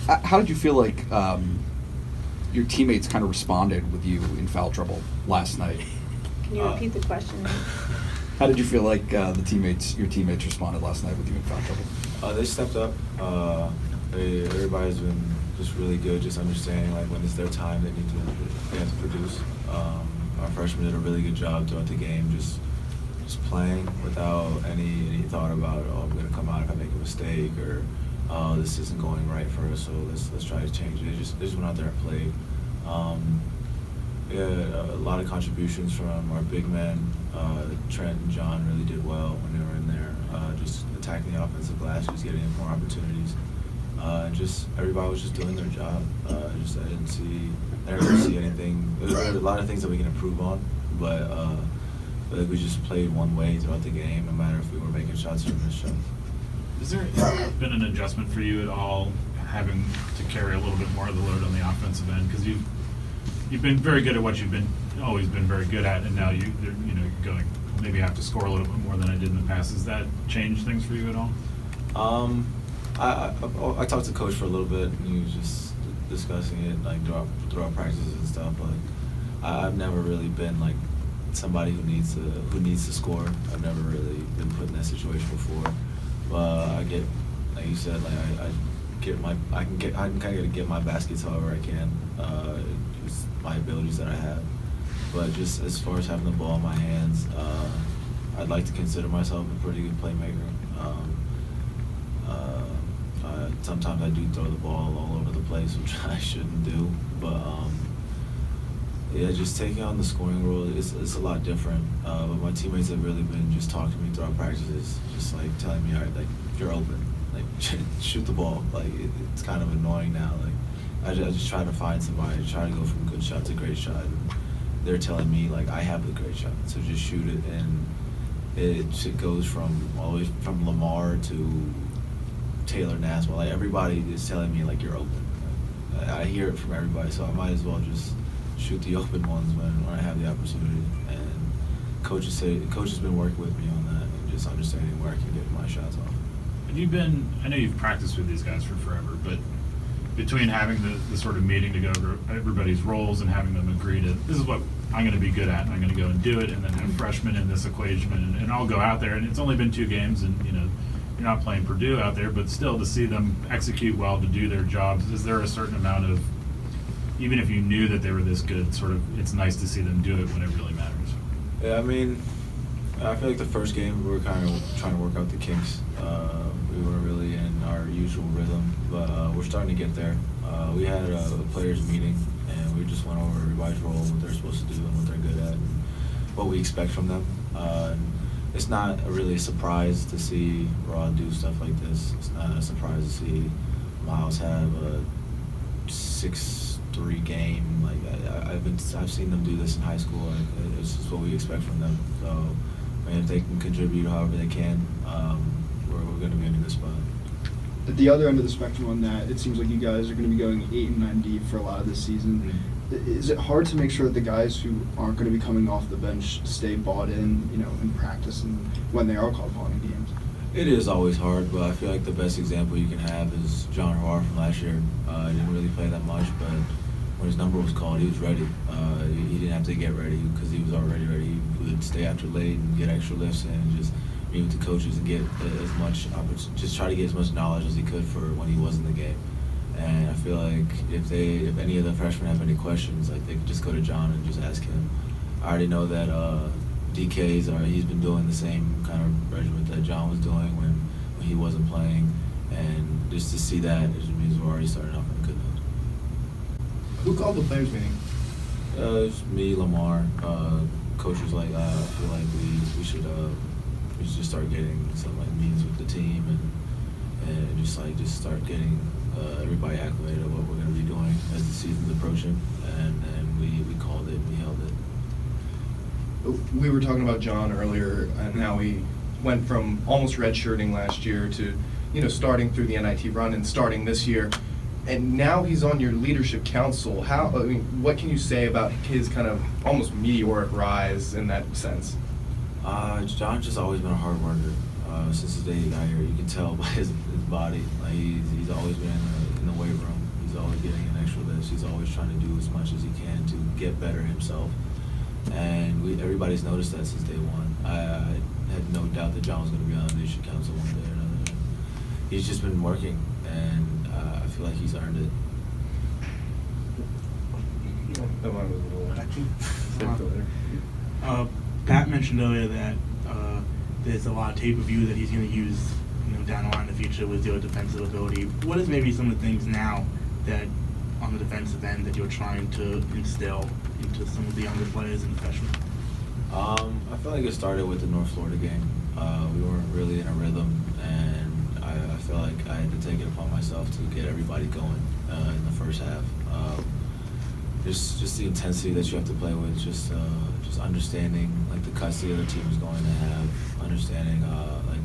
How did you feel like your teammates kind of responded with you in foul trouble last night? Can you repeat the question? How did you feel like your teammates responded last night with you in foul trouble? They stepped up. Everybody's been just really good, just understanding like when it's their time, they have to produce. Our freshmen did a really good job throughout the game, just playing without any thought about, oh, I'm going to come out if I make a mistake, or oh, this isn't going right for us, so let's try to change it. They just went out there and played. A lot of contributions from our big men. Trent and John really did well when they were in there, just attacking the offensive glass, just getting more opportunities. Just everybody was just doing their job. I didn't see anything. There's a lot of things that we can improve on, but I think we just played one way throughout the game, no matter if we were making shots or missed shots. Has there been an adjustment for you at all, having to carry a little bit more of the load on the offensive end? Because you've been very good at what you've always been very good at, and now you're going maybe have to score a little bit more than I did in the past. Has that changed things for you at all? I talked to Coach for a little bit, and he was just discussing it like throughout practices and stuff. But I've never really been like somebody who needs to score. I've never really been put in that situation before. But I get, like you said, like I can kind of get my baskets however I can. It's my abilities that I have. But just as far as having the ball in my hands, I'd like to consider myself a pretty good playmaker. Sometimes I do throw the ball all over the place, which I shouldn't do. But yeah, just taking on the scoring role is a lot different. But my teammates have really been just talking to me throughout practices, just like telling me, all right, like you're open, like shoot the ball. Like it's kind of annoying now. Like I just try to find somebody, try to go from good shot to great shot. And they're telling me like I have the great shot, so just shoot it. And it goes from always from Lamar to Taylor Nasswell. Like everybody is telling me like you're open. I hear it from everybody, so I might as well just shoot the open ones when I have the opportunity. And coach has been working with me on that and just understanding where I can get my shots off. I know you've practiced with these guys for forever, but between having the sort of meeting to go over everybody's roles and having them agree to, this is what I'm going to be good at, and I'm going to go and do it, and then have freshmen in this equation, and I'll go out there, and it's only been 2 games, and you're not playing Purdue out there, but still to see them execute well, to do their jobs, is there a certain amount of, even if you knew that they were this good, sort of, it's nice to see them do it when it really matters? Yeah, I mean, I feel like the first game we were kind of trying to work out the kinks. We weren't really in our usual rhythm, but we're starting to get there. We had a players meeting, and we just went over everybody's role, what they're supposed to do, and what they're good at, and what we expect from them. It's not really a surprise to see Rod do stuff like this. It's not a surprise to see Miles have a 6-3 game. Like I've seen them do this in high school. And it's just what we expect from them. So, I mean, if they can contribute however they can, we're going to be in a good spot. At the other end of the spectrum on that, it seems like you guys are going to be going 8 and 9 deep for a lot of this season. Mm-hmm. Is it hard to make sure that the guys who aren't going to be coming off the bench stay bought in, in practice and when they are called upon in games? It is always hard, but I feel like the best example you can have is John Harr from last year. He didn't really play that much, but when his number was called, he was ready. He didn't have to get ready because he was already ready. He would stay after late and get extra lifts in and just meet with the coaches and get as much just try to get as much knowledge as he could for when he was in the game. And I feel like if any of the freshmen have any questions, like they could just go to John and just ask him. I already know that he's been doing the same kind of regimen that John was doing when he wasn't playing, and just to see that, it just means we're already starting off on a good note. Who called the players meeting? It's me, Lamar. Coach was like, I feel like we should just start getting some like meetings with the team and just start getting everybody acclimated to what we're going to be doing as the season's approaching, and we called it, we held it. We were talking about John earlier and how he went from almost redshirting last year to, starting through the NIT run and starting this year, and now he's on your leadership council. What can you say about his kind of almost meteoric rise in that sense? John's just always been a hard worker. since the day he got here. You can tell by his body. Like he's always been in the weight room. He's always getting an extra lift. He's always trying to do as much as he can to get better himself. And everybody's noticed that since day one. I had no doubt that John was going to be on the leadership council one day or another. He's just been working, and I feel like he's earned it. Pat mentioned earlier that there's a lot of tape of you that he's going to use, down the line in the future with your defensive ability. What is maybe some of the things now that on the defensive end that you're trying to instill into some of the younger players and the freshmen? I feel like it started with the North Florida game. We weren't really in a rhythm, and I feel like I had to take it upon myself to get everybody going in the first half. Just the intensity that you have to play with, just understanding like the cuts the other team is going to have, understanding like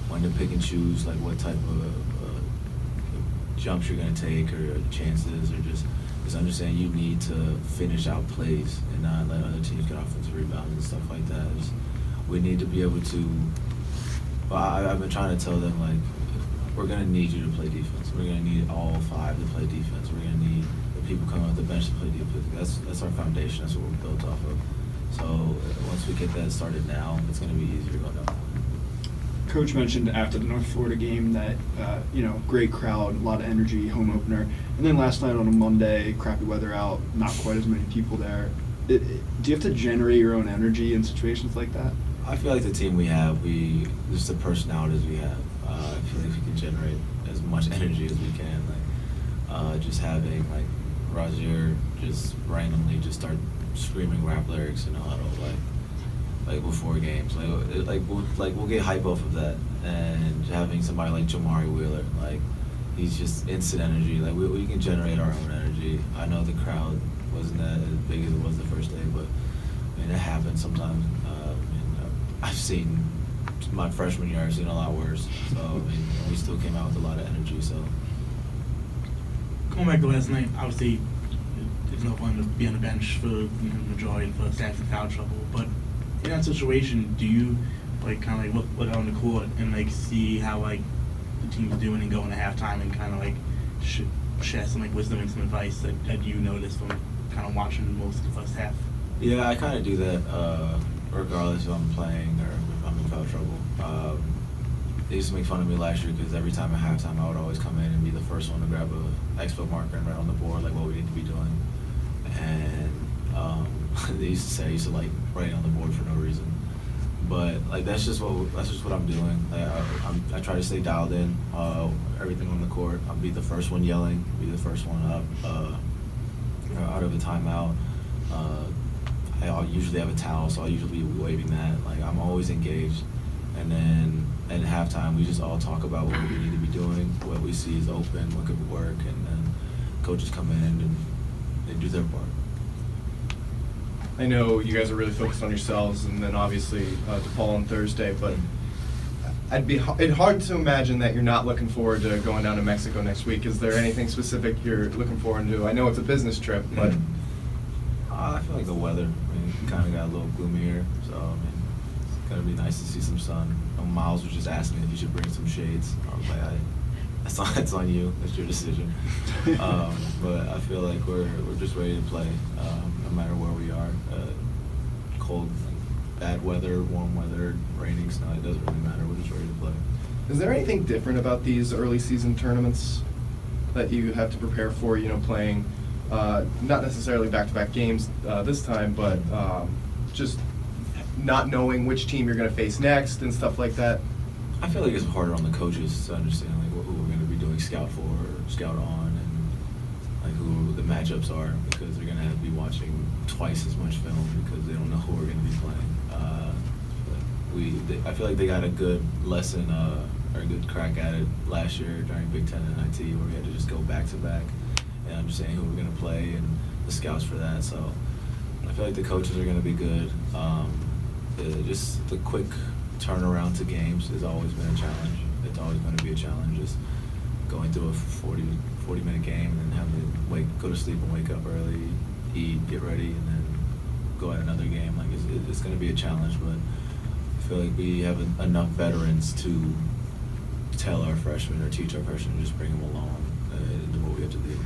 when to pick and choose, like what type of jumps you're going to take or chances, or just understanding you need to finish out plays and not let other teams get offensive rebounds and stuff like that. We need to be able to. Well, I've been trying to tell them, like, we're going to need you to play defense. We're going to need all five to play defense. We're going to need the people coming off the bench to play defense. That's our foundation. That's what we're built off of. So once we get that started now, it's going to be easier to go down. Coach mentioned after the North Florida game that, great crowd, a lot of energy, home opener. And then last night on a Monday, crappy weather out, not quite as many people there. Do you have to generate your own energy in situations like that? I feel like the team we have, just the personalities we have, I feel like we can generate as much energy as we can. Like, just having, like, Rozier just randomly just start screaming rap lyrics in a huddle, like before games, we'll get hype off of that, and having somebody like Jamari Wheeler, like he's just instant energy. Like we can generate our own energy. I know the crowd wasn't as big as it was the first day, but I mean it happens sometimes. I've seen my freshman year, I've seen a lot worse. So I mean, we still came out with a lot of energy. So Going back to last night, obviously it's no fun to be on the bench for the majority of the first half in foul trouble, but in that situation, do you kind of look out on the court and see how the team's doing and go into halftime and kind of share some wisdom and some advice that you noticed from kind of watching most of the first half? yeah, I kind of do that regardless if I'm playing or if I'm in foul trouble. They used to make fun of me last year because every time at halftime I would always come in and be the first one to grab a expo marker and write on the board like what we need to be doing. And they used to say I used to write on the board for no reason. But that's just what I'm doing. I try to stay dialed in. Everything on the court. I'll be the first one yelling. Be the first one up. Out of a timeout. I'll usually have a towel, so I'll usually be waving that. I'm always engaged. And then at halftime, we just all talk about what we need to be doing, what we see is open, what could work, and then coaches come in and do their part. I know you guys are really focused on yourselves, and then obviously DePaul on Thursday, but it's hard to imagine that you're not looking forward to going down to Mexico next week. Is there anything specific you're looking forward to? I know it's a business trip, but... I feel like the weather, it kind of got a little gloomier, so it's going to be nice to see some sun. Miles was just asking me if you should bring some shades. I was like, that's on you. That's your decision. But I feel like we're just ready to play, no matter where we are. Cold, bad weather, warm weather, raining, snow, it doesn't really matter. We're just ready to play. Is there anything different about these early season tournaments that you have to prepare for, playing not necessarily back-to-back games this time, but just not knowing which team you're going to face next and stuff like that? I feel like it's harder on the coaches to understand who we're going to be doing scout for or scout on, and who the matchups are, because they're going to have to be watching twice as much film because they don't know who we're going to be playing. I feel like they got a good lesson or a good crack at it last year during Big Ten and NIT, where we had to just go back to back and understand who we're going to play and the scouts for that. So I feel like the coaches are going to be good. Just the quick turnaround to games has always been a challenge. It's always going to be a challenge. Just going through a 40-minute game and then having to go to sleep and wake up early, eat, get ready, and then go at another game. It's going to be a challenge, but I feel like we have enough veterans to tell our freshmen or teach our freshmen, just bring them along into what we have to do.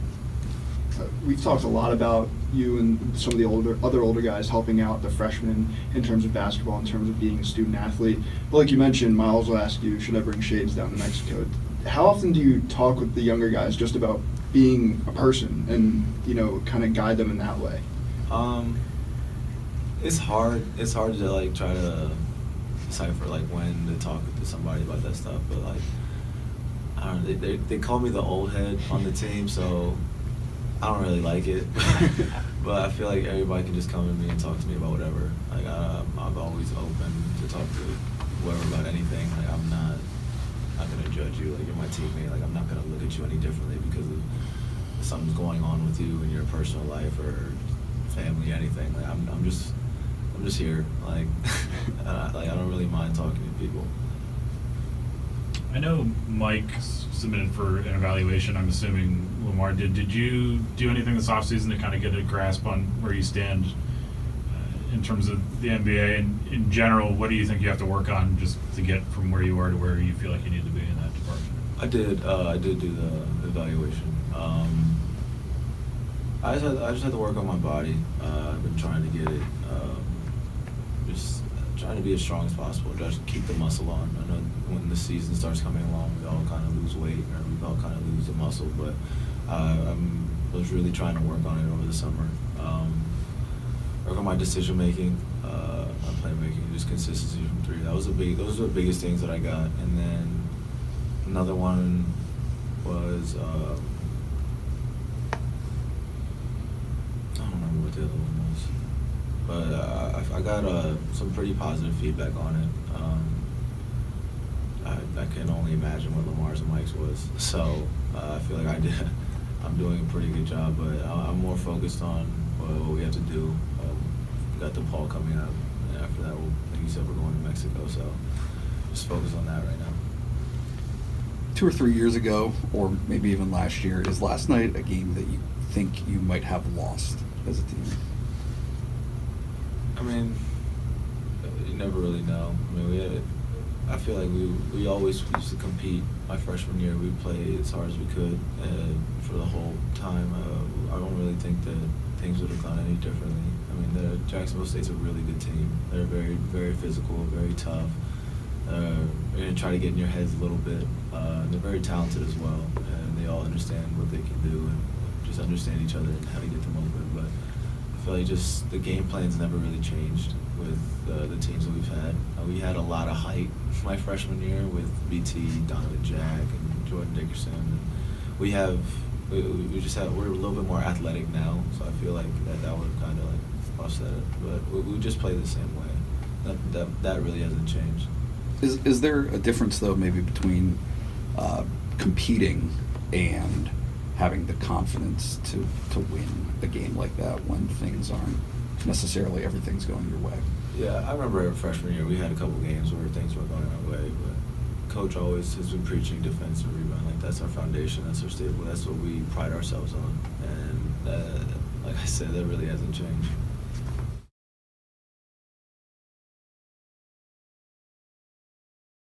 We've talked a lot about you and some of the other older guys helping out the freshmen in terms of basketball, in terms of being a student athlete. But like you mentioned, Miles will ask you, should I bring shades down to Mexico? How often do you talk with the younger guys just about being a person and, you know, kind of guide them in that way? It's hard. It's hard to like try to decipher like when to talk to somebody about that stuff. But like, I don't know. They call me the old head on the team, so I don't really like it. But I feel like everybody can just come to me and talk to me about whatever. Like I'm always open to talk to whoever about anything. Like I'm not gonna judge you. Like you're my teammate. Like I'm not gonna look at you any differently because of something's going on with you in your personal life or family, anything. Like I'm just here. Like like I don't really mind talking to people. I know Mike submitted for an evaluation. I'm assuming Lamar did. Did you do anything this offseason to kind of get a grasp on where you stand in terms of the NBA? And in general, what do you think you have to work on just to get from where you are to where you feel like you need to be in that department? I did do the evaluation. I just had to work on my body. I've been trying to get it, just trying to be as strong as possible, just keep the muscle on. I know when the season starts coming along, we all kind of lose weight, or we all kind of lose the muscle, but I was really trying to work on it over the summer. Work on my decision making, my playmaking, just consistency from three. Those are the biggest things that I got. And then another one was, I don't remember what the other one was, but I got some pretty positive feedback on it. I can only imagine what Lamar's and Mike's was. So I feel like I'm doing a pretty good job, but I'm more focused on what we have to do. We got the Paul coming up, and after that, like you said, we're going to Mexico, so just focus on that right now. 2 or 3 years ago, or maybe even last year, is last night a game that you think you might have lost as a team? I mean, you never really know. I mean, I feel like we always used to compete. My freshman year, we played as hard as we could for the whole time. I don't really think that things would have gone any differently. I mean, Jacksonville State's a really good team. They're very, very physical, very tough. They're going to try to get in your heads a little bit. They're very talented as well, and they all understand what they can do and just understand each other and how to get them open. But I feel like just the game plan's never really changed with the teams that we've had. We had a lot of height my freshman year with BT, Donovan Jack, and Jordan Dickerson. And we're a little bit more athletic now, so I feel like that would kind of like offset it. But we just play the same way. That really hasn't changed. Is there a difference, though, maybe between competing and having the confidence to win a game like that when things aren't necessarily everything's going your way? Yeah, I remember freshman year we had a couple games where things weren't going our way, but Coach always has been preaching defense and rebound. Like that's our foundation, that's our staple, that's what we pride ourselves on. And like I said, that really hasn't changed.